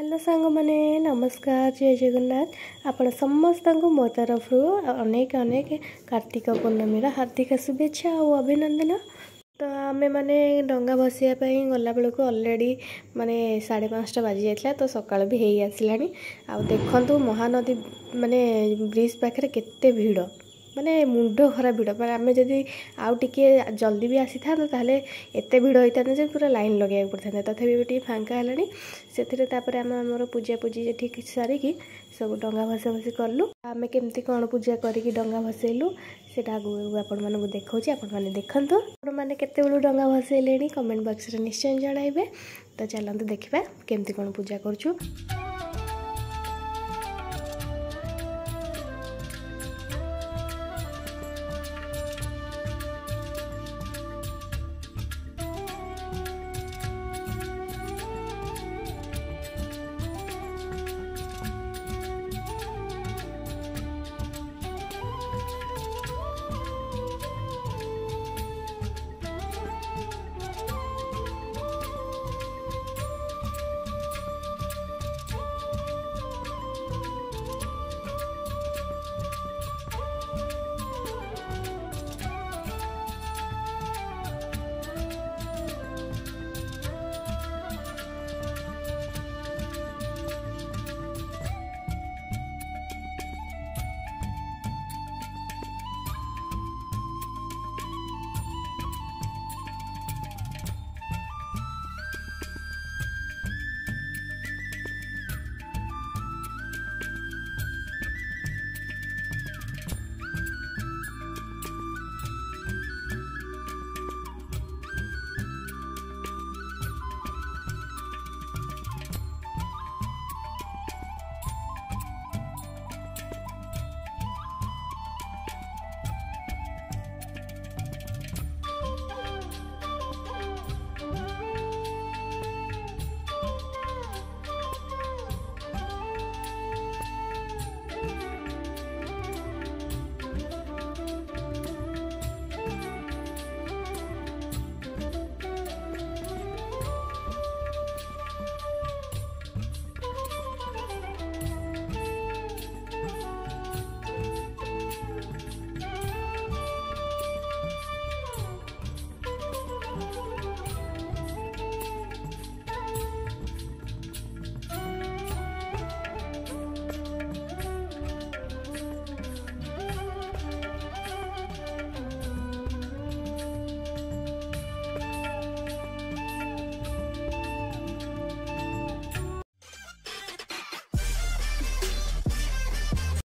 Hello सांग माने नमस्कार जय जगन्नाथ आपण समस्त को मो तरफ अनेक अनेक कार्तिक पूर्णमी हार्दिक शुभेच्छा और अभिनंदन। तो आमे माने डंगा भसाइया गला बेलू अलरेडी माने 5:30 बाजी जाता तो सकाळ भी हो आसला। आ देखु महानदी माने ब्रिज पाखे केते भीड़ माने मुंड खरा भिड़ पर आम जदि आउ टिके जल्दी भी आसी था ताले एते भिड़ होता जे पूरा लाइन लगे पड़ता तथापि भी फांका है से आम आम पूजा पूजी ठीक सारिकी सब डंगा भसा भसी कलु। आम केमती कौन पूजा करिकी डंगा भसैलु से आपण मानू देखा आपण मैंने देखु आपण मैंने केते बेलू डंगा भसैले कमेंट बॉक्स रे निश्चय जणाइबे। तो चलते देखा केमती कौन पूजा करूँ।